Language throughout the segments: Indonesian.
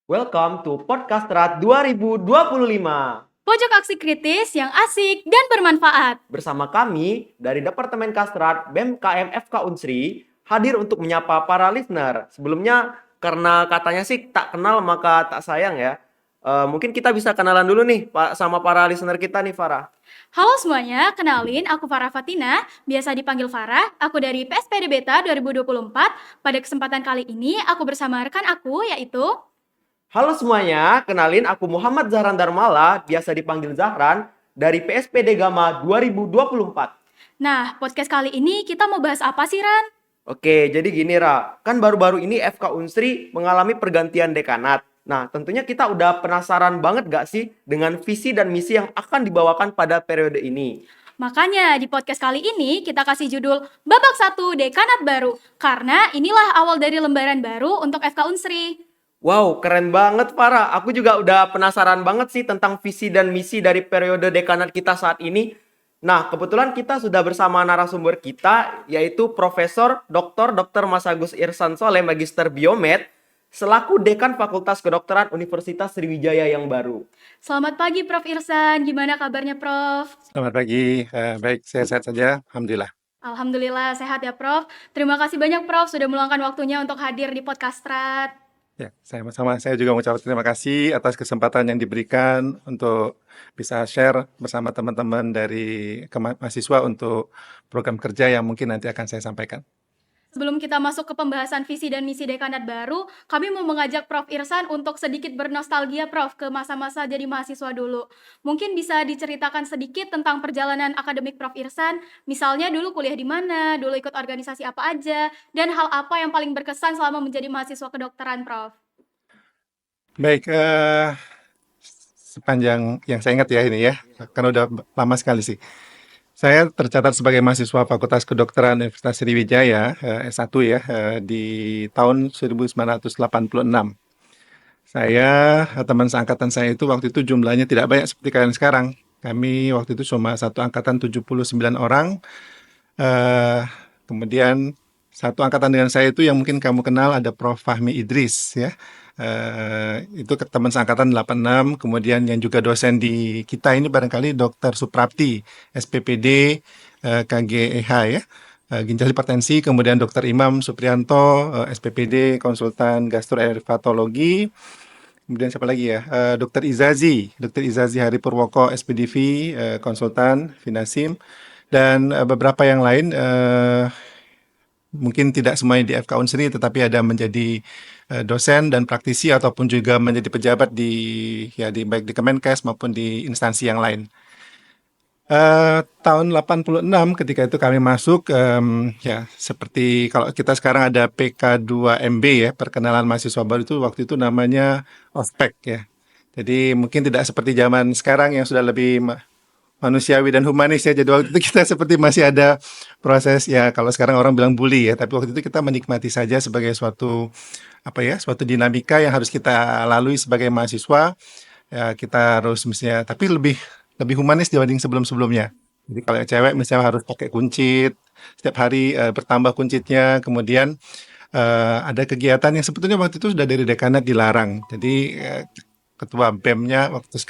Welcome to Podcast Rat 2025. Pojok aksi kritis yang asik dan bermanfaat. Bersama kami dari Departemen Kastrat BEM KM FK Unsri hadir untuk menyapa para listener. Sebelumnya karena katanya sih tak kenal maka tak sayang ya. Mungkin kita bisa kenalan dulu nih sama para listener kita nih Farah. Halo semuanya, kenalin aku Farah Fatina, biasa dipanggil Farah. Aku dari PSPD Beta 2024. Pada kesempatan kali ini aku bersama rekan aku yaitu Halo semuanya, kenalin aku Muhammad Zahran Darmala, biasa dipanggil Zahran dari PSPD Gama 2024. Nah, podcast kali ini kita mau bahas apa sih, Ran? Oke, jadi gini Ra, kan baru-baru ini FK Unsri mengalami pergantian dekanat. Nah, tentunya kita udah penasaran banget gak sih dengan visi dan misi yang akan dibawakan pada periode ini? Makanya di podcast kali ini kita kasih judul Babak 1 Dekanat Baru, karena inilah awal dari lembaran baru untuk FK Unsri. Wow, keren banget Farah. Aku juga udah penasaran banget sih tentang visi dan misi dari periode dekanat kita saat ini. Nah, kebetulan kita sudah bersama narasumber kita, yaitu Profesor Dr. Mas Agus Irsan Soleh, Magister Biomed, selaku Dekan Fakultas Kedokteran Universitas Sriwijaya yang baru. Selamat pagi Prof. Irsan, gimana kabarnya Prof? Selamat pagi, baik, sehat-sehat saja, alhamdulillah. Alhamdulillah sehat ya Prof. Terima kasih banyak Prof sudah meluangkan waktunya untuk hadir di podcast Strat. Ya, sama-sama. Saya juga mengucapkan terima kasih atas kesempatan yang diberikan untuk bisa share bersama teman-teman dari mahasiswa untuk program kerja yang mungkin nanti akan saya sampaikan. Sebelum kita masuk ke pembahasan visi dan misi dekanat baru, kami mau mengajak Prof. Irsan untuk sedikit bernostalgia Prof ke masa-masa jadi mahasiswa dulu. Mungkin bisa diceritakan sedikit tentang perjalanan akademik Prof. Irsan, misalnya dulu kuliah di mana, dulu ikut organisasi apa aja, dan hal apa yang paling berkesan selama menjadi mahasiswa kedokteran Prof. Baik, sepanjang yang saya ingat ya ini ya, karena udah lama sekali sih. Saya tercatat sebagai mahasiswa Fakultas Kedokteran Universitas Sriwijaya, S1 ya, di tahun 1986. Saya, teman seangkatan saya itu waktu itu jumlahnya tidak banyak seperti kalian sekarang. Kami waktu itu cuma satu angkatan 79 orang. Kemudian satu angkatan dengan saya itu yang mungkin kamu kenal ada Prof. Fahmi Idris ya. Itu teman seangkatan 86. Kemudian yang juga dosen di kita ini barangkali Dr. Suprapti, SPPD, KGEH ya. Ginjal hipertensi, kemudian Dr. Imam Suprianto, SPPD, konsultan gastroenterologi. Kemudian siapa lagi ya? Dr. Izazi Hari Purwoko, SPDV, konsultan Finasim, dan beberapa yang lain. Mungkin tidak semuanya di FK Unsri, tetapi ada menjadi dosen dan praktisi ataupun juga menjadi pejabat di baik di Kemenkes maupun di instansi yang lain. Tahun 86 ketika itu kami masuk, ya seperti kalau kita sekarang ada PK2MB ya, perkenalan mahasiswa baru, itu waktu itu namanya ospek ya. Jadi mungkin tidak seperti zaman sekarang yang sudah lebih manusiawi dan humanis ya. Jadi waktu itu kita seperti masih ada proses ya, kalau sekarang orang bilang bully ya, tapi waktu itu kita menikmati saja sebagai suatu suatu dinamika yang harus kita lalui sebagai mahasiswa. Ya, kita harus mestinya, tapi lebih humanis dibanding sebelum-sebelumnya. Jadi kalau yang cewek misalnya harus pakai kuncit, setiap hari bertambah kuncitnya. Kemudian ada kegiatan yang sebetulnya waktu itu sudah dari dekanat dilarang. Jadi ketua BEM-nya waktu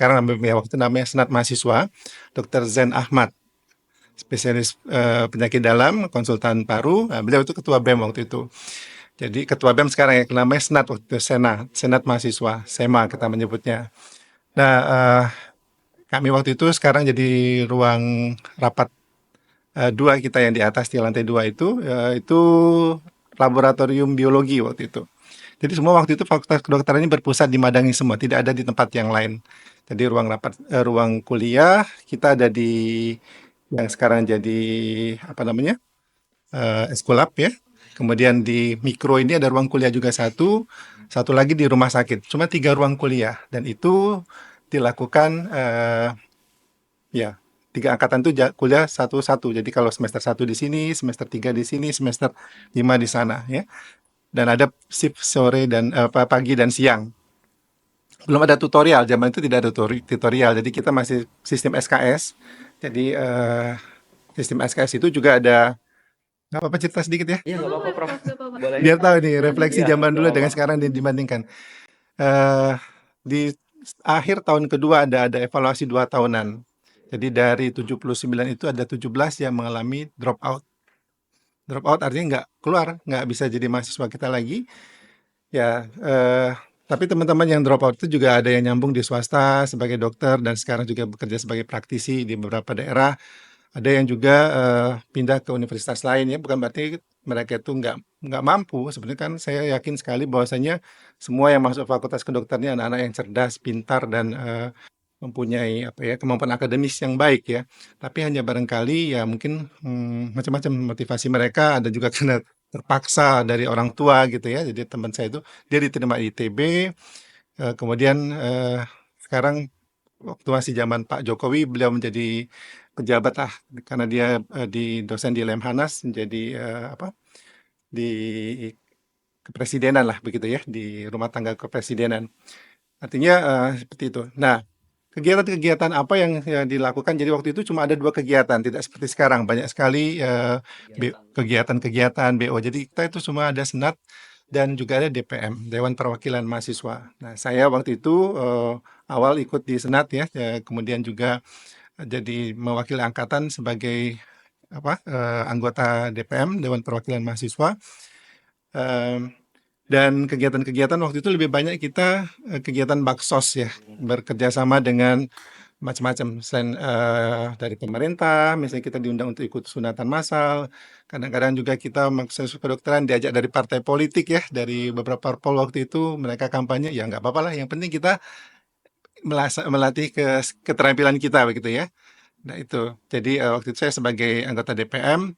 itu namanya Senat Mahasiswa, Dr. Zen Ahmad, spesialis penyakit dalam, konsultan paru. Beliau itu ketua BEM waktu itu. Jadi ketua BEM sekarang yang namanya Senat, waktu itu Senat Mahasiswa, SEMA kita menyebutnya. Nah, kami waktu itu sekarang jadi ruang rapat 2 kita yang di atas di lantai 2 itu laboratorium biologi waktu itu. Jadi semua waktu itu Fakultas Kedokteran ini berpusat di Madangi semua, tidak ada di tempat yang lain. Jadi ruang kuliah kita ada di yang sekarang jadi Eskulap ya. Kemudian di mikro ini ada ruang kuliah juga satu lagi di rumah sakit. Cuma 3 ruang kuliah dan itu dilakukan ya 3 angkatan itu kuliah satu-satu. Jadi kalau semester 1 di sini, semester 3 di sini, semester 5 di sana ya. Dan ada shift sore dan pagi dan siang. Belum ada tutorial, zaman itu tidak ada tutorial. Jadi kita masih sistem SKS. Jadi sistem SKS itu juga ada. Nggak apa-apa cerita sedikit ya? Iya nggak apa-apa Prof. Boleh. Biar tahu nih refleksi Iya, zaman dulu nggak dengan apa-apa. sekarang dibandingkan. eh, di akhir tahun kedua ada evaluasi 2 tahunan. Jadi dari 79 itu ada 17 yang mengalami drop out. Drop out artinya nggak keluar, nggak bisa jadi mahasiswa kita lagi. Ya, tapi teman-teman yang drop out itu juga ada yang nyambung di swasta sebagai dokter dan sekarang juga bekerja sebagai praktisi di beberapa daerah. Ada yang juga pindah ke universitas lain ya, bukan berarti mereka itu nggak mampu. Sebenarnya kan saya yakin sekali bahwasanya semua yang masuk fakultas kedokteran ini anak-anak yang cerdas, pintar dan mempunyai apa ya kemampuan akademis yang baik ya. Tapi hanya barangkali ya mungkin macam-macam motivasi mereka. Ada juga karena terpaksa dari orang tua gitu ya. Jadi teman saya itu dia diterima di ITB, kemudian sekarang waktu masih zaman Pak Jokowi beliau menjadi pejabat lah karena dia di dosen di Lemhanas menjadi apa di kepresidenan lah begitu ya di rumah tangga kepresidenan. Artinya seperti itu. Nah, kegiatan-kegiatan apa yang dilakukan? Jadi waktu itu cuma ada 2 kegiatan, tidak seperti sekarang banyak sekali kegiatan-kegiatan BO. Jadi kita itu cuma ada senat dan juga ada DPM, Dewan Perwakilan Mahasiswa. Nah, saya waktu itu awal ikut di senat ya, kemudian juga jadi mewakili angkatan sebagai apa anggota DPM, Dewan Perwakilan Mahasiswa. Em, dan kegiatan-kegiatan waktu itu lebih banyak kita kegiatan baksos ya, bekerja sama dengan macam-macam. Selain dari pemerintah, misalnya kita diundang untuk ikut sunatan massal. Kadang-kadang juga kita mahasiswa kedokteran diajak dari partai politik ya, dari beberapa parpol waktu itu mereka kampanye, ya nggak apa-apa lah. Yang penting kita melatih keterampilan kita begitu ya. Nah itu, jadi waktu itu saya sebagai anggota DPM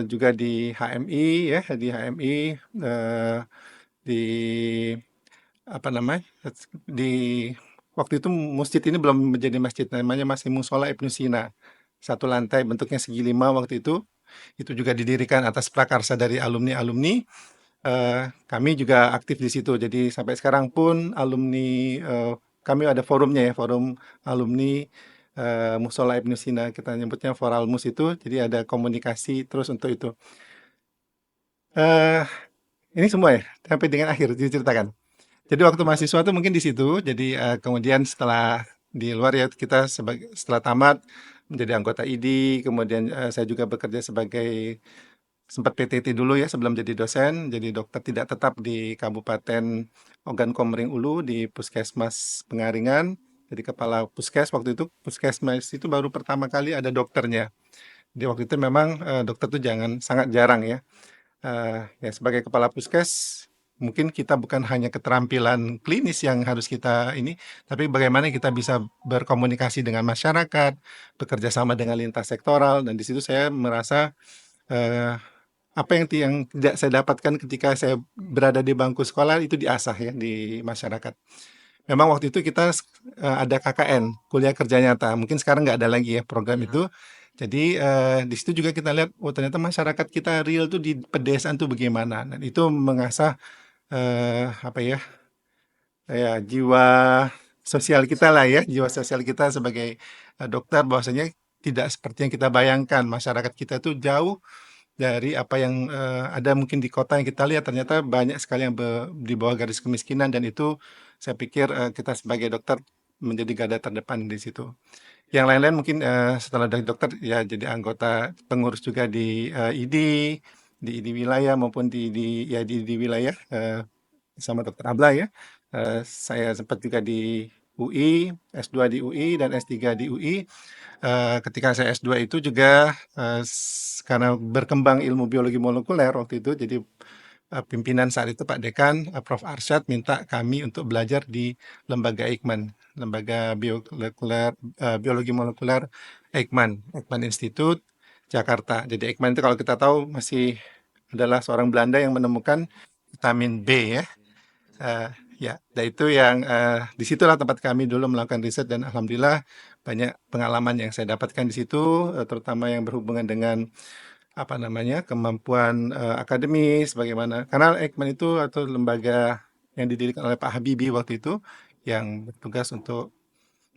juga di HMI ya, di HMI di apa namanya di waktu itu masjid ini belum menjadi masjid, namanya masih Musola Ibnu Sina, 1 lantai bentuknya segi 5 waktu itu juga didirikan atas prakarsa dari alumni-alumni. Kami juga aktif di situ, jadi sampai sekarang pun alumni kami ada forumnya ya, forum alumni Musola Ibnu Sina, kita nyebutnya Foralmus itu, jadi ada komunikasi terus untuk itu. Eh, ini semua ya, sampai dengan akhir diceritakan. Jadi waktu mahasiswa tuh mungkin di situ, jadi kemudian setelah di luar ya kita setelah tamat menjadi anggota ID, kemudian saya juga bekerja sebagai sempat PTT dulu ya sebelum jadi dosen, jadi dokter tidak tetap di Kabupaten Ogan Komering Ulu di Puskesmas Pengaringan. Jadi kepala puskes waktu itu puskesmas itu baru pertama kali ada dokternya. Di waktu itu memang dokter tuh sangat jarang ya. Ya sebagai kepala puskes, mungkin kita bukan hanya keterampilan klinis yang harus kita ini, tapi bagaimana kita bisa berkomunikasi dengan masyarakat, bekerja sama dengan lintas sektoral, dan di situ saya merasa eh, apa yang tidak saya dapatkan ketika saya berada di bangku sekolah itu diasah ya di masyarakat. Memang waktu itu kita ada KKN, kuliah kerja nyata. Mungkin sekarang nggak ada lagi ya program itu. Jadi di situ juga kita lihat, oh ternyata masyarakat kita real tuh di pedesaan tuh bagaimana. Dan itu mengasah apa ya, ya jiwa sosial kita lah ya, jiwa sosial kita sebagai dokter bahwasanya tidak seperti yang kita bayangkan. Masyarakat kita tuh jauh dari apa yang ada mungkin di kota yang kita lihat, ternyata banyak sekali yang di bawah garis kemiskinan, dan itu saya pikir kita sebagai dokter menjadi garda terdepan di situ. Yang lain-lain mungkin setelah dari dokter ya jadi anggota pengurus juga di ID wilayah maupun di wilayah sama dokter Abla ya. Saya sempat juga di UI, S2 di UI dan S3 di UI. Ketika saya S2 itu juga karena berkembang ilmu biologi molekuler waktu itu, jadi pimpinan saat itu Pak Dekan, Prof. Arsyad minta kami untuk belajar di lembaga Eijkman, lembaga biologi molekuler Eijkman Institute Jakarta. Jadi Eijkman itu kalau kita tahu masih adalah seorang Belanda yang menemukan vitamin B ya. Ya, dan itu yang disitulah tempat kami dulu melakukan riset, dan alhamdulillah banyak pengalaman yang saya dapatkan di situ, terutama yang berhubungan dengan apa namanya kemampuan akademis, bagaimana karena Eijkman itu atau lembaga yang didirikan oleh Pak Habibie waktu itu yang bertugas untuk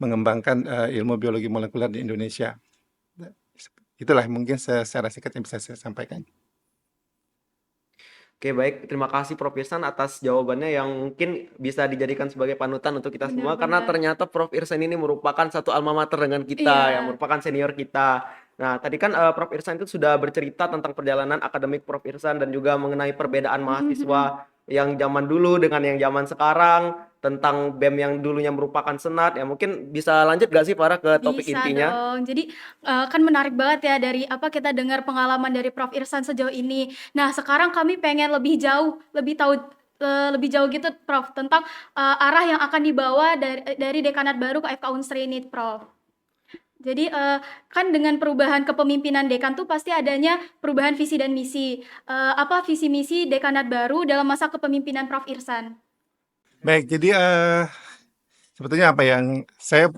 mengembangkan ilmu biologi molekuler di Indonesia. Itulah mungkin secara singkat yang bisa saya sampaikan. Oke, baik. Terima kasih Prof. Irsan atas jawabannya yang mungkin bisa dijadikan sebagai panutan untuk kita semua karena Benar-benar. ternyata Prof. Irsan ini merupakan satu alma mater dengan kita, yang Iya. merupakan senior kita. Nah, tadi kan Prof. Irsan itu sudah bercerita tentang perjalanan akademik Prof. Irsan dan juga mengenai perbedaan Mhm mhm. mahasiswa yang zaman dulu dengan yang zaman sekarang, tentang BEM yang dulunya merupakan senat. Ya, mungkin bisa lanjut gak sih Farah ke topik Bisa intinya? dong. Jadi, kan menarik banget ya dari apa, kita dengar pengalaman dari Prof. Irsan sejauh ini. Nah, sekarang kami pengen lebih jauh, lebih jauh gitu Prof, tentang, arah yang akan dibawa dari dekanat baru ke FK Unsri ini Prof. Jadi, kan dengan perubahan kepemimpinan dekan tuh pasti adanya perubahan visi dan misi. Apa visi misi dekanat baru dalam masa kepemimpinan Prof. Irsan? Baik, jadi sebetulnya apa yang saya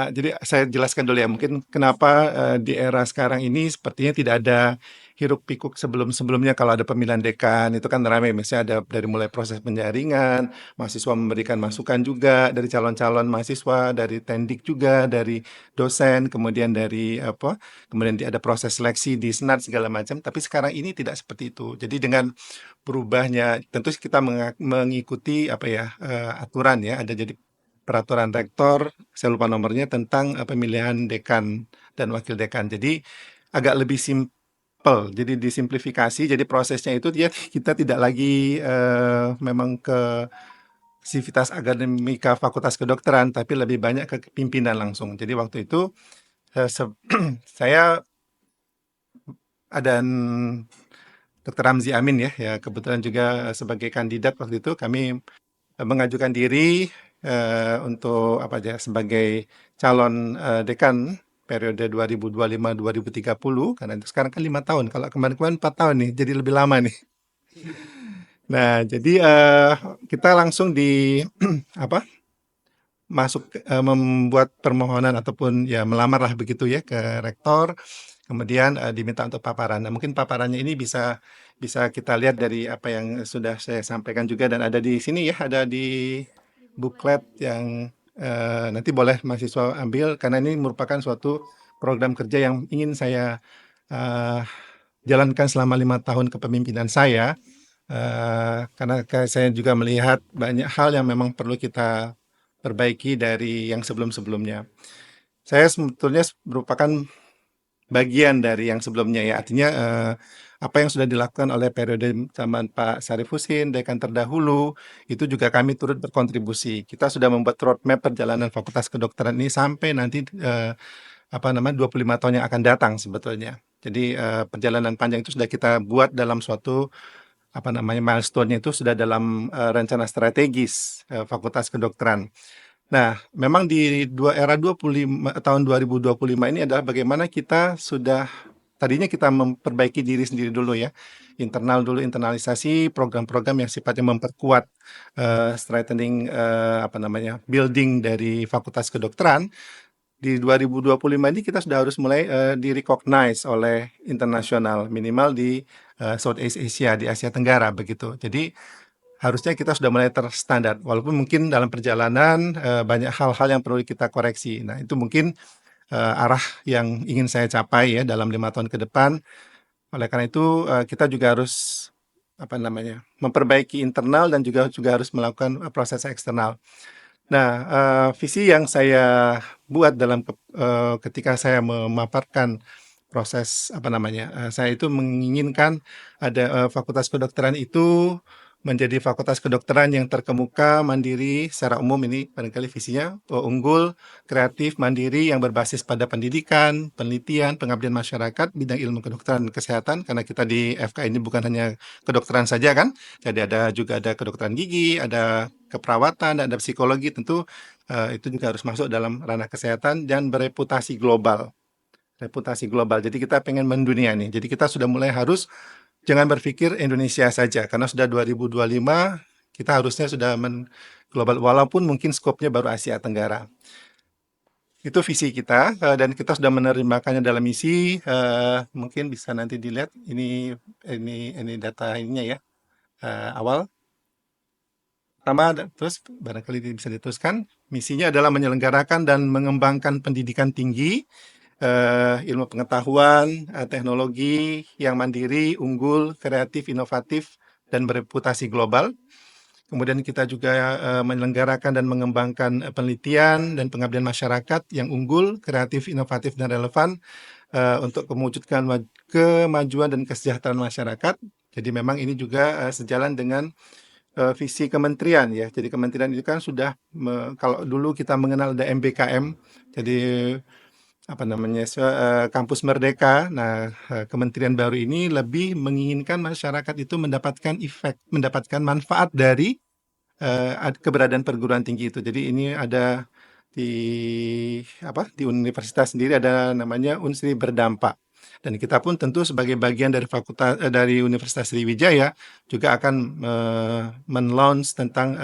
jadi saya jelaskan dulu ya, mungkin kenapa di era sekarang ini sepertinya tidak ada hiruk pikuk sebelum-sebelumnya kalau ada pemilihan dekan itu kan ramai, misalnya ada dari mulai proses penjaringan, mahasiswa memberikan masukan juga dari calon-calon mahasiswa, dari tendik juga, dari dosen, kemudian dari apa, kemudian ada proses seleksi di senat segala macam. Tapi sekarang ini tidak seperti itu. Jadi dengan berubahnya, tentu kita mengikuti apa ya aturan ya, ada jadi peraturan rektor, saya lupa nomornya, tentang pemilihan dekan dan wakil dekan. Jadi agak lebih simpel, jadi disimplifikasi. Jadi prosesnya itu dia kita tidak lagi memang ke sivitas akademika Fakultas Kedokteran, tapi lebih banyak ke pimpinan langsung. Jadi waktu itu saya dan Dr. Ramzi Amin ya kebetulan juga sebagai kandidat waktu itu kami mengajukan diri untuk apa aja sebagai calon dekan periode 2025-2030 karena itu sekarang kan 5 tahun. Kalau kemarin-kemarin 4 tahun nih, jadi lebih lama nih. Nah, jadi kita langsung di apa masuk membuat permohonan ataupun ya melamar lah begitu ya ke rektor. Kemudian diminta untuk paparan. Nah, mungkin paparannya ini bisa bisa kita lihat dari apa yang sudah saya sampaikan juga dan ada di sini ya, ada di booklet yang nanti boleh mahasiswa ambil karena ini merupakan suatu program kerja yang ingin saya eh, jalankan selama 5 tahun kepemimpinan saya. Karena saya juga melihat banyak hal yang memang perlu kita perbaiki dari yang sebelum-sebelumnya. Saya sebetulnya merupakan bagian dari yang sebelumnya ya. Artinya apa yang sudah dilakukan oleh periode zaman Pak Syarif Husin, dekan terdahulu, itu juga kami turut berkontribusi. Kita sudah membuat roadmap perjalanan Fakultas Kedokteran ini sampai nanti apa namanya 25 tahun yang akan datang sebetulnya. Jadi perjalanan panjang itu sudah kita buat dalam suatu apa namanya milestone-nya itu sudah dalam rencana strategis Fakultas Kedokteran. Nah, memang di era 25 tahun 2025 ini adalah bagaimana kita sudah tadinya kita memperbaiki diri sendiri dulu ya. Internal dulu, internalisasi program-program yang sifatnya memperkuat strengthening apa namanya? Building dari Fakultas Kedokteran. Di 2025 ini kita sudah harus mulai di-recognize oleh internasional minimal di Southeast Asia, di Asia Tenggara begitu. Jadi harusnya kita sudah mulai terstandar, walaupun mungkin dalam perjalanan banyak hal-hal yang perlu kita koreksi. Nah, itu mungkin arah yang ingin saya capai ya dalam 5 tahun ke depan. Oleh karena itu, kita juga harus apa namanya memperbaiki internal dan juga juga harus melakukan proses eksternal. Nah, visi yang saya buat dalam ketika saya memaparkan proses apa namanya, saya itu menginginkan ada fakultas kedokteran itu menjadi fakultas kedokteran yang terkemuka, mandiri, secara umum ini barangkali visinya unggul, kreatif, mandiri yang berbasis pada pendidikan, penelitian, pengabdian masyarakat, bidang ilmu kedokteran dan kesehatan karena kita di FK ini bukan hanya kedokteran saja kan. Jadi juga ada kedokteran gigi, ada keperawatan, ada psikologi tentu itu juga harus masuk dalam ranah kesehatan dan bereputasi global. Reputasi global. Jadi kita pengen mendunia nih. Jadi kita sudah mulai harus jangan berpikir Indonesia saja karena sudah 2025 kita harusnya sudah global walaupun mungkin skopnya baru Asia Tenggara. Itu visi kita dan kita sudah menerjemahkannya dalam misi. Mungkin bisa nanti dilihat ini data ininya ya awal. Pertama, terus barangkali bisa diteruskan. Misinya adalah menyelenggarakan dan mengembangkan pendidikan tinggi ilmu pengetahuan, teknologi yang mandiri, unggul, kreatif, inovatif, dan bereputasi global. Kemudian kita juga menyelenggarakan dan mengembangkan penelitian dan pengabdian masyarakat yang unggul, kreatif, inovatif, dan relevan untuk mewujudkan kemajuan dan kesejahteraan masyarakat. Jadi memang ini juga sejalan dengan visi kementerian ya. Jadi kementerian itu kan sudah kalau dulu kita mengenal ada MBKM, jadi apa namanya kampus merdeka. Nah, kementerian baru ini lebih menginginkan masyarakat itu mendapatkan manfaat dari keberadaan perguruan tinggi itu. Jadi ini ada di di universitas sendiri ada namanya Unsri Berdampak. Dan kita pun tentu sebagai bagian dari dari Universitas Sriwijaya juga akan men-launch tentang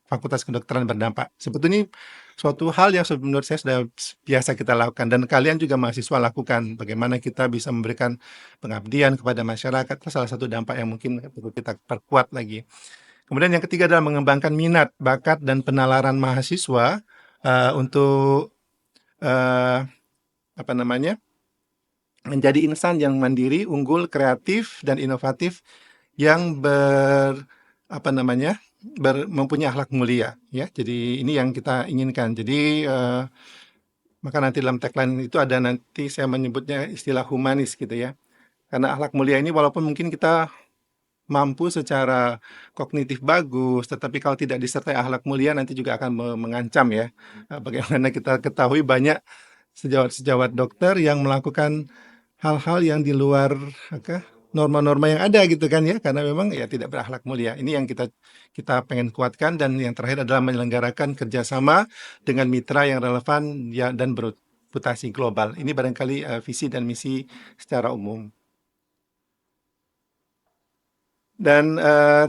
Fakultas Kedokteran Berdampak. Sebetulnya suatu hal yang menurut saya sudah biasa kita lakukan dan kalian juga mahasiswa lakukan. Bagaimana kita bisa memberikan pengabdian kepada masyarakat, itu salah satu dampak yang mungkin perlu kita perkuat lagi. Kemudian yang ketiga adalah mengembangkan minat, bakat, dan penalaran mahasiswa untuk apa namanya menjadi insan yang mandiri, unggul, kreatif, dan inovatif yang mempunyai akhlak mulia. Ya, jadi ini yang kita inginkan. Jadi maka nanti dalam tagline itu ada nanti saya menyebutnya istilah humanis gitu ya. Karena akhlak mulia ini walaupun mungkin kita mampu secara kognitif bagus, tetapi kalau tidak disertai akhlak mulia nanti juga akan mengancam ya. Bagaimana kita ketahui banyak sejawat-sejawat dokter yang melakukan hal-hal yang di luar norma-norma yang ada gitu kan ya, karena memang ya tidak berakhlak mulia. Ini yang kita pengen kuatkan dan yang terakhir adalah menyelenggarakan kerjasama dengan mitra yang relevan ya, dan bereputasi global. Ini barangkali visi dan misi secara umum. Dan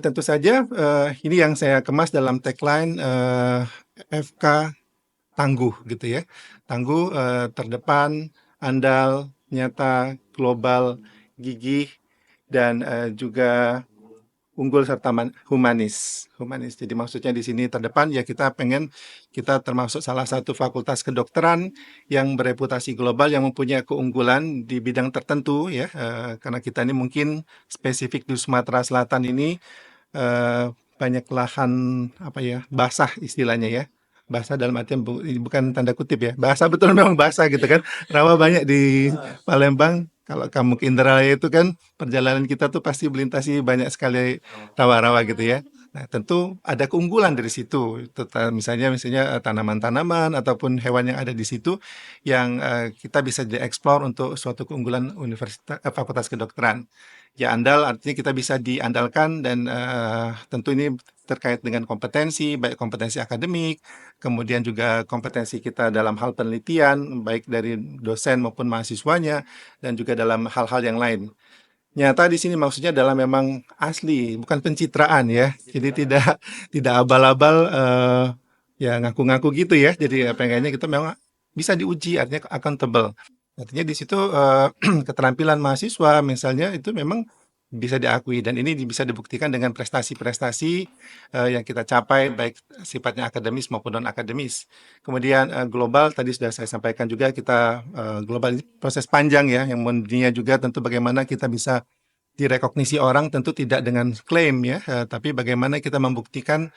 tentu saja ini yang saya kemas dalam tagline FK tangguh gitu ya. Tangguh, terdepan, andal, nyata, global, gigih, dan juga unggul serta humanis. Humanis. Jadi maksudnya di sini terdepan ya kita termasuk salah satu fakultas kedokteran yang bereputasi global yang mempunyai keunggulan di bidang tertentu ya. Karena kita ini mungkin spesifik di Sumatera Selatan ini banyak lahan basah istilahnya ya. Basah dalam artian bukan tanda kutip ya. Basah betul memang basah gitu kan. Rawa banyak di Palembang. Kalau kamu ke Indralaya itu kan perjalanan kita tuh pasti melintasi banyak sekali rawa-rawa gitu ya. Nah, tentu ada keunggulan dari situ. Misalnya tanaman-tanaman ataupun hewan yang ada di situ yang kita bisa dieksplor untuk suatu keunggulan Fakultas Kedokteran. Ya andal artinya kita bisa diandalkan dan tentu ini terkait dengan kompetensi, baik kompetensi akademik, kemudian juga kompetensi kita dalam hal penelitian, baik dari dosen maupun mahasiswanya, dan juga dalam hal-hal yang lain. Nyata di sini maksudnya adalah memang asli, bukan pencitraan ya. Jadi tidak abal-abal ya ngaku-ngaku gitu ya. Jadi pengennya kita memang bisa diuji, artinya accountable. Artinya di situ keterampilan mahasiswa misalnya itu memang bisa diakui dan ini bisa dibuktikan dengan prestasi-prestasi yang kita capai baik sifatnya akademis maupun non akademis. Kemudian global tadi sudah saya sampaikan juga kita global ini proses panjang ya yang mendunia juga tentu bagaimana kita bisa direkognisi orang tentu tidak dengan klaim ya, tapi bagaimana kita membuktikan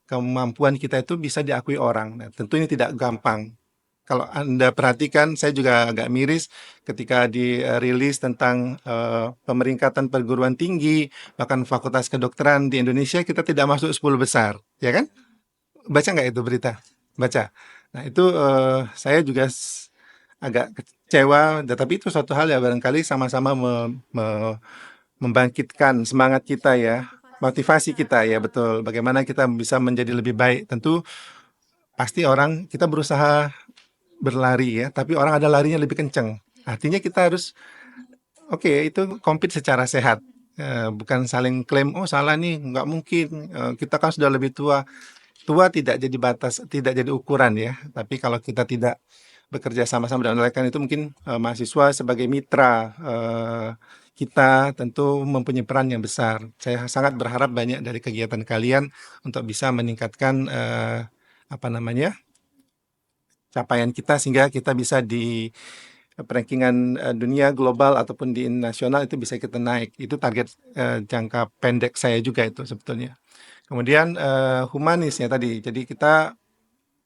kemampuan kita itu bisa diakui orang. Nah, tentu ini tidak gampang. Kalau Anda perhatikan, saya juga agak miris ketika dirilis tentang pemeringkatan perguruan tinggi, bahkan Fakultas Kedokteran di Indonesia, kita tidak masuk 10 besar, ya kan? Baca nggak itu berita? Baca. Nah itu saya juga agak kecewa, tetapi itu suatu hal ya barangkali sama-sama membangkitkan semangat kita ya, motivasi kita ya betul. Bagaimana kita bisa menjadi lebih baik. Tentu pasti kita berusaha berlari ya, tapi orang ada larinya lebih kenceng. Artinya kita harus itu compete secara sehat. Bukan saling klaim, oh salah nih, nggak mungkin. Kita kan sudah lebih tua. Tua tidak jadi batas, tidak jadi ukuran ya. Tapi kalau kita tidak bekerja sama-sama dan mereka itu mungkin mahasiswa sebagai mitra kita tentu mempunyai peran yang besar. Saya sangat berharap banyak dari kegiatan kalian untuk bisa meningkatkan capaian kita sehingga kita bisa rankingan dunia global ataupun di nasional itu bisa kita naik. Itu target jangka pendek saya juga itu sebetulnya. Kemudian humanisnya tadi. Jadi kita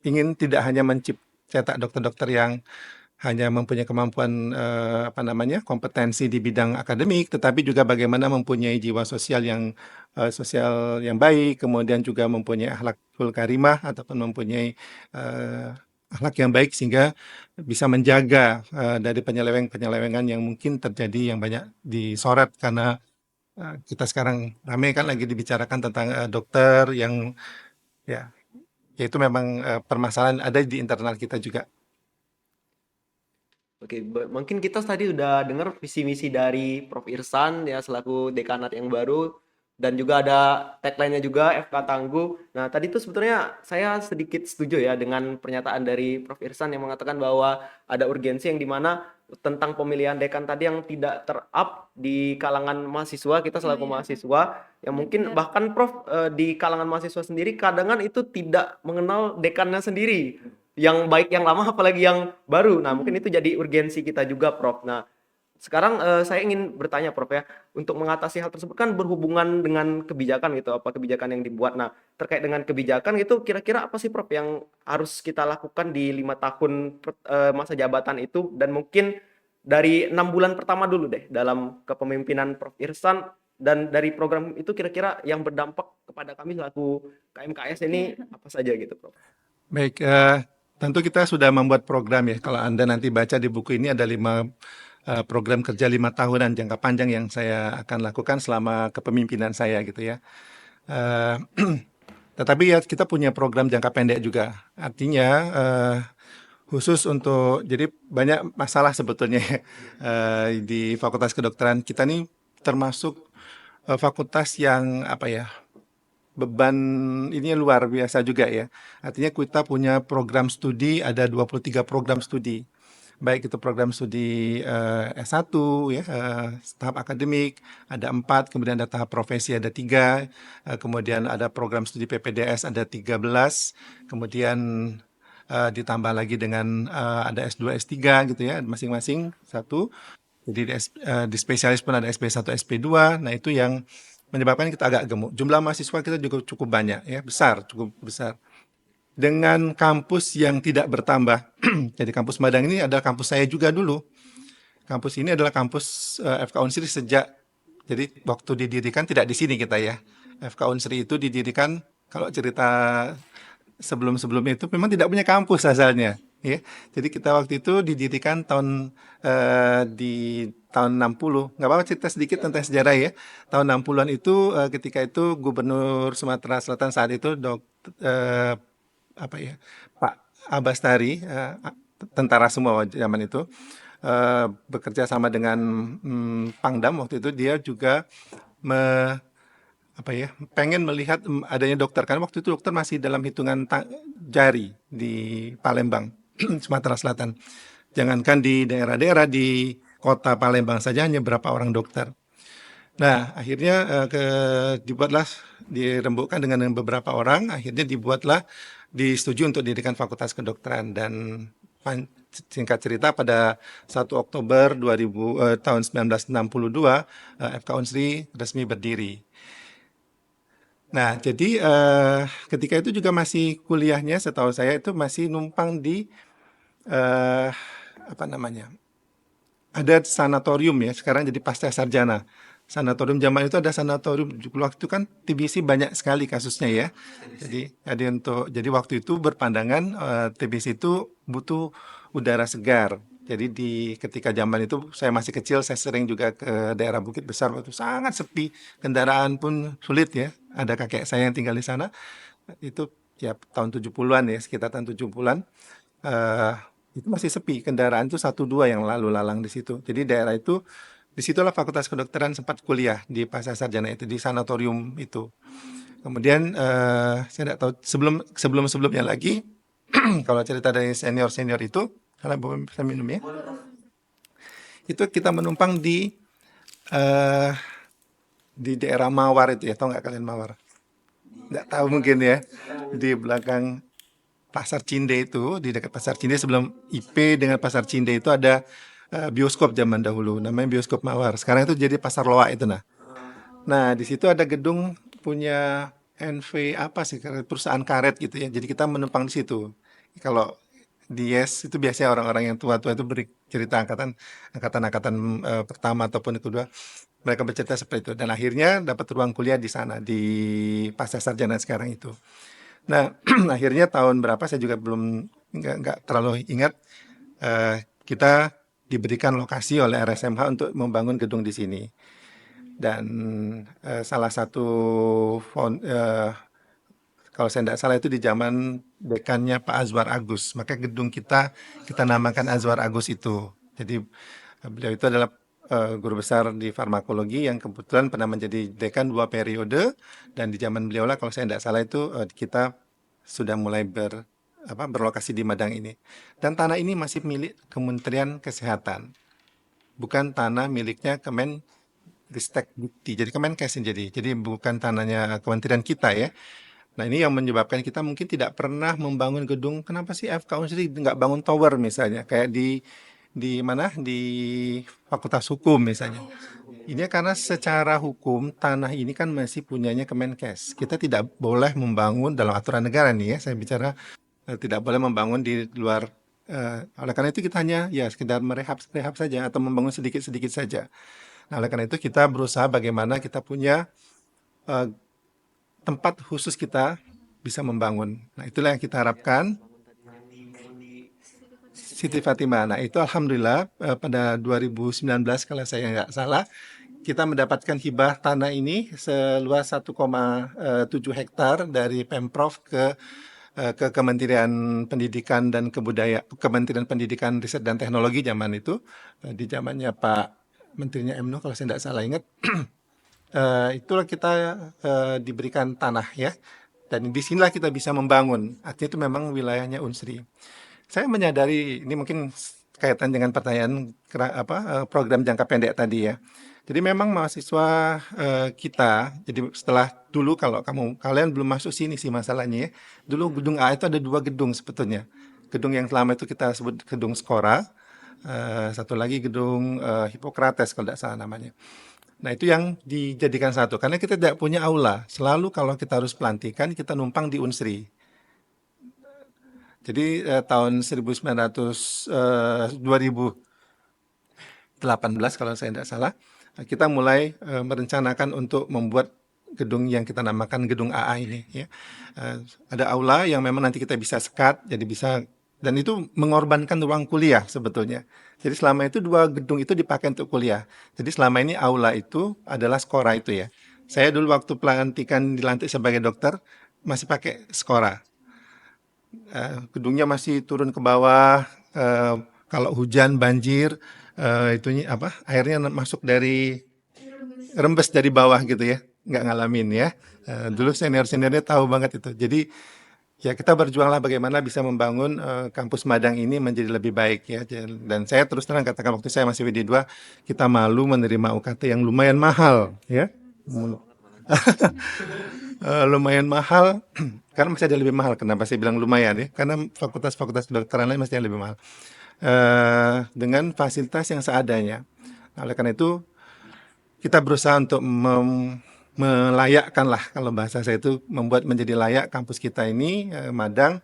ingin tidak hanya mencetak dokter-dokter yang hanya mempunyai kemampuan kompetensi di bidang akademik, tetapi juga bagaimana mempunyai jiwa sosial yang baik, kemudian juga mempunyai akhlakul karimah ataupun mempunyai akhlak yang baik sehingga bisa menjaga dari penyelewengan yang mungkin terjadi yang banyak disorot karena kita sekarang ramai kan lagi dibicarakan tentang dokter yang ya itu memang permasalahan ada di internal kita juga. Oke, mungkin kita tadi udah dengar visi misi dari Prof. Irsan ya selaku dekanat yang baru dan juga ada tagline-nya juga FK Tangguh. Nah, tadi tuh sebetulnya saya sedikit setuju ya dengan pernyataan dari Prof. Irsan yang mengatakan bahwa ada urgensi yang dimana tentang pemilihan dekan tadi yang tidak ter-up di kalangan mahasiswa, kita selaku mahasiswa yang mungkin bahkan Prof di kalangan mahasiswa sendiri kadang itu tidak mengenal dekannya sendiri yang baik yang lama apalagi yang baru. Nah, mungkin itu jadi urgensi kita juga, Prof. Nah, sekarang saya ingin bertanya, Prof ya, untuk mengatasi hal tersebut kan berhubungan dengan kebijakan gitu, apa kebijakan yang dibuat. Nah, terkait dengan kebijakan itu kira-kira apa sih, Prof, yang harus kita lakukan di 5 tahun masa jabatan itu dan mungkin dari 6 bulan pertama dulu deh dalam kepemimpinan Prof Irsan dan dari program itu kira-kira yang berdampak kepada kami selaku KMKS ini apa saja gitu, Prof. Baik, tentu kita sudah membuat program ya. Kalau Anda nanti baca di buku ini ada 5 program kerja 5 tahunan jangka panjang yang saya akan lakukan selama kepemimpinan saya gitu ya. Eh, Tetapi ya kita punya program jangka pendek juga. Artinya khusus untuk jadi banyak masalah sebetulnya ya, di Fakultas Kedokteran kita nih termasuk fakultas yang apa ya beban ini luar biasa juga ya. Artinya kita punya program studi, ada 23 program studi. Baik itu program studi S1 ya, tahap akademik, ada 4, kemudian ada tahap profesi ada 3, kemudian ada program studi PPDS ada 13, kemudian ditambah lagi dengan ada S2, S3 gitu ya, masing-masing satu. Jadi di spesialis pun ada SP1, SP2. Nah, itu yang menyebabkan kita agak gemuk. Jumlah mahasiswa kita juga cukup banyak ya, cukup besar. Dengan kampus yang tidak bertambah. Jadi kampus Madang ini adalah kampus saya juga dulu. Kampus ini adalah kampus FK Unsri sejak jadi waktu didirikan tidak di sini kita ya. FK Unsri itu didirikan kalau cerita sebelum-sebelum itu memang tidak punya kampus asalnya ya. Jadi kita waktu itu didirikan di tahun 60. Nggak apa-apa cerita sedikit tentang sejarah ya. Tahun 60-an itu ketika itu Gubernur Sumatera Selatan saat itu eh, Pak Abastari, tentara semua zaman itu bekerja sama dengan Pangdam waktu itu dia juga me- pengen melihat adanya dokter karena waktu itu dokter masih dalam hitungan jari di Palembang, Sumatera Selatan. Jangankan di daerah-daerah di kota Palembang saja hanya berapa orang dokter. Nah, akhirnya dirembukkan dengan beberapa orang, akhirnya disetujui untuk didirikan Fakultas Kedokteran dan singkat cerita pada 1 Oktober tahun 1962 FK Unsri resmi berdiri. Nah, jadi ketika itu juga masih kuliahnya setahu saya itu masih numpang di eh, ada sanatorium ya, sekarang jadi pasca sarjana. Sanatorium zaman itu ada sanatorium, waktu itu kan TBC banyak sekali kasusnya ya. Jadi waktu itu berpandangan TBC itu butuh udara segar. Jadi ketika zaman itu saya masih kecil, saya sering juga ke daerah Bukit Besar waktu itu sangat sepi, kendaraan pun sulit ya. Ada kakek saya yang tinggal di sana. Itu ya tahun 70-an ya, sekitar tahun 70-an. eh, itu masih sepi, kendaraan itu 1-2 yang lalu lalang di situ. Jadi daerah itu, disitulah Fakultas Kedokteran sempat kuliah di Pasca Sarjana itu, di sanatorium itu. Kemudian saya tidak tahu sebelumnya lagi, kalau cerita dari senior itu, karena boleh bisa minum ya, itu kita menumpang eh, di daerah Mawar itu ya, tahu nggak kalian Mawar? Nggak tahu mungkin ya, di belakang Pasar Cinde itu, di dekat Pasar Cinde sebelum IP dengan Pasar Cinde itu ada bioskop zaman dahulu, namanya bioskop Mawar. Sekarang itu jadi Pasar Loak itu nah. Nah, di situ ada gedung punya NV apa sih, perusahaan karet gitu ya. Jadi kita menumpang di situ. Kalau di Yes itu biasanya orang-orang yang tua-tua itu beri cerita angkatan pertama ataupun kedua, mereka bercerita seperti itu. Dan akhirnya dapat ruang kuliah di sana di Pasca Sarjana sekarang itu. Nah, akhirnya tahun berapa saya juga belum nggak terlalu ingat. Kita diberikan lokasi oleh RSMH untuk membangun gedung di sini. Dan salah satu kalau saya tidak salah itu di zaman dekannya Pak Azwar Agus, maka gedung kita namakan Azwar Agus itu. Jadi beliau itu adalah guru besar di farmakologi yang kebetulan pernah menjadi dekan 2 periode, dan di zaman beliau lah kalau saya tidak salah itu kita sudah mulai berlokasi di Madang ini. Dan tanah ini masih milik Kementerian Kesehatan, bukan tanah miliknya Ristek Dikti. Jadi Kemenkes ini jadi bukan tanahnya kementerian kita ya. Nah ini yang menyebabkan kita mungkin tidak pernah membangun gedung. Kenapa sih FK Unsri nggak bangun tower misalnya, kayak di mana di Fakultas Hukum misalnya. Ini karena secara hukum tanah ini kan masih punyanya Kemenkes. Kita tidak boleh membangun dalam aturan negara nih ya. Saya bicara tidak boleh membangun di luar. Oleh karena itu kita hanya ya sekedar merehab saja atau membangun sedikit-sedikit saja. Nah, oleh karena itu kita berusaha bagaimana kita punya tempat khusus kita bisa membangun. Nah, itulah yang kita harapkan. Siti Fatimah. Nah, itu alhamdulillah pada 2019 kalau saya nggak salah, kita mendapatkan hibah tanah ini seluas 1,7 hektar dari Pemprov ke Kementerian Pendidikan dan Kementerian Pendidikan Riset dan Teknologi zaman itu, di zamannya Pak Menterinya Emno kalau saya tidak salah ingat. Itulah kita diberikan tanah ya, dan disinilah kita bisa membangun. Artinya itu memang wilayahnya Unsri. Saya menyadari ini mungkin kaitan dengan pertanyaan program jangka pendek tadi ya. Jadi memang mahasiswa kita, jadi setelah dulu kalau kalian belum masuk sini sih masalahnya ya. Dulu gedung A itu ada 2 gedung sebetulnya. Gedung yang selama itu kita sebut gedung Skora, satu lagi gedung Hippocrates kalau tidak salah namanya. Nah itu yang dijadikan satu, karena kita tidak punya aula. Selalu kalau kita harus pelantikan, kita numpang di Unsri. Jadi tahun 2018 kalau saya tidak salah, kita mulai merencanakan untuk membuat gedung yang kita namakan gedung AA ini. Ya. Ada aula yang memang nanti kita bisa sekat, jadi bisa, dan itu mengorbankan ruang kuliah sebetulnya. Jadi selama itu 2 gedung itu dipakai untuk kuliah. Jadi selama ini aula itu adalah Skora itu ya. Saya dulu waktu pelantikan dilantik sebagai dokter masih pakai Skora. Gedungnya masih turun ke bawah. Kalau hujan banjir, airnya masuk dari rembes dari bawah gitu ya, nggak ngalamin ya. Dulu seniornya tahu banget itu. Jadi ya kita berjuanglah bagaimana bisa membangun kampus Madang ini menjadi lebih baik ya. Dan saya terus terang katakan waktu saya masih WD2, kita malu menerima UKT yang lumayan mahal ya. Lumayan mahal, karena masih ada lebih mahal. Kenapa saya bilang lumayan ya? Karena fakultas-fakultas kedokteran lain masih ada lebih mahal. Dengan fasilitas yang seadanya. Nah, oleh karena itu kita berusaha untuk melayakkan lah, kalau bahasa saya itu membuat menjadi layak kampus kita ini Madang.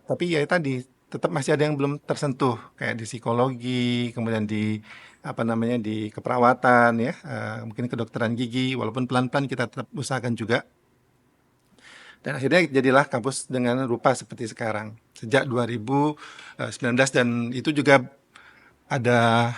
Tapi ya tadi tetap masih ada yang belum tersentuh, kayak di psikologi, kemudian di di keperawatan ya, mungkin kedokteran gigi, walaupun pelan-pelan kita tetap usahakan juga. Dan akhirnya jadilah kampus dengan rupa seperti sekarang sejak 2019, dan itu juga ada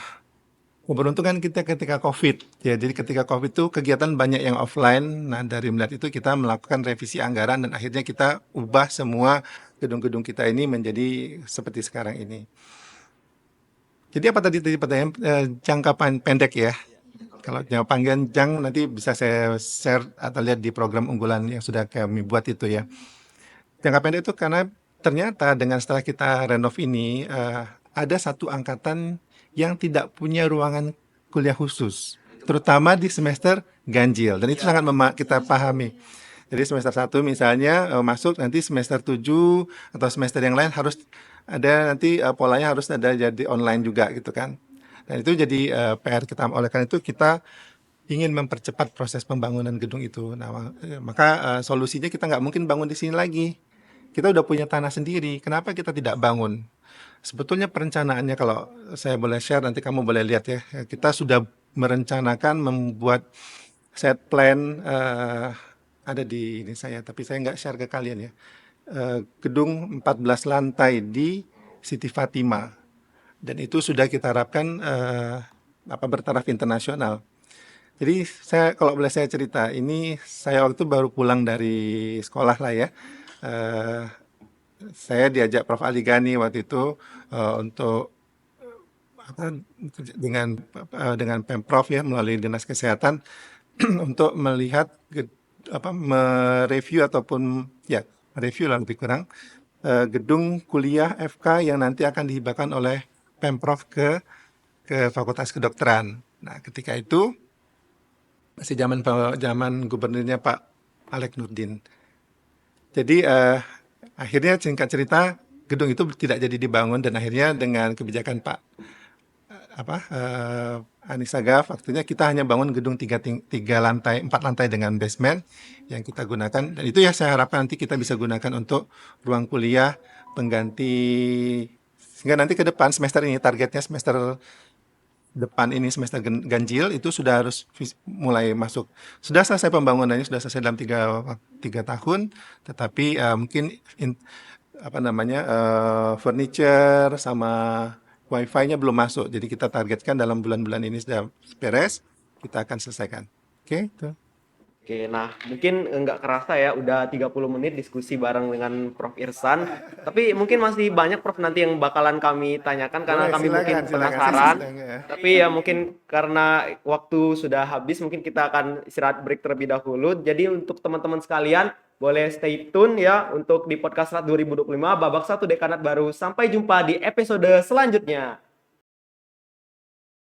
keberuntungan kita ketika COVID ya. Jadi ketika COVID itu kegiatan banyak yang offline. Nah, dari melihat itu kita melakukan revisi anggaran dan akhirnya kita ubah semua gedung-gedung kita ini menjadi seperti sekarang ini. Jadi apa tadi pertanyaan jangka pendek ya? Kalau jangka panjang nanti bisa saya share atau lihat di program unggulan yang sudah kami buat itu ya. Jangka pendek itu karena ternyata dengan setelah kita renov ini ada satu angkatan yang tidak punya ruangan kuliah khusus, terutama di semester ganjil, dan itu sangat kita pahami. Jadi semester 1 misalnya masuk, nanti semester 7 atau semester yang lain harus ada nanti polanya harus ada jadi online juga gitu kan. Dan itu jadi PR kita. Oleh karena itu kita ingin mempercepat proses pembangunan gedung itu. Nah, maka solusinya kita nggak mungkin bangun di sini lagi. Kita udah punya tanah sendiri. Kenapa kita tidak bangun? Sebetulnya perencanaannya kalau saya boleh share nanti kamu boleh lihat ya. Kita sudah merencanakan membuat set plan ada di ini saya, tapi saya nggak share ke kalian ya. Gedung 14 lantai di Siti Fatima dan itu sudah kita harapkan bertaraf internasional. Jadi saya kalau boleh saya cerita, ini saya waktu baru pulang dari sekolah lah ya. Eh, saya diajak Prof. Ali Gani waktu itu untuk apa, dengan Pemprov ya melalui Dinas Kesehatan untuk melihat mereview ataupun ya review lah lebih kurang gedung kuliah FK yang nanti akan dihibahkan oleh Pemprov ke Fakultas Kedokteran. Nah, ketika itu masih zaman gubernurnya Pak Alek Nurdin. Jadi akhirnya singkat cerita gedung itu tidak jadi dibangun dan akhirnya dengan kebijakan Pak Anies Sagaf, waktunya kita hanya bangun gedung 4 lantai dengan basement yang kita gunakan dan itu ya saya harapkan nanti kita bisa gunakan untuk ruang kuliah pengganti sehingga nanti ke depan semester ini targetnya semester depan ini semester ganjil itu sudah harus mulai masuk. Sudah selesai pembangunannya sudah selesai dalam 3 tahun, tetapi mungkin furniture sama Wi-Fi-nya belum masuk. Jadi kita targetkan dalam bulan-bulan ini sudah beres, kita akan selesaikan. Oke, itu. Oke, nah mungkin nggak kerasa ya udah 30 menit diskusi bareng dengan Prof. Irsan. Tapi mungkin masih banyak Prof nanti yang bakalan kami tanyakan karena Boleh, kami mungkin silakan. penasaran. Saya sedang, ya. Tapi ya mungkin karena waktu sudah habis mungkin kita akan istirahat break terlebih dahulu. Jadi untuk teman-teman sekalian boleh stay tune ya untuk di podcast Rat 2025 babak 1 dekanat baru. Sampai jumpa di episode selanjutnya.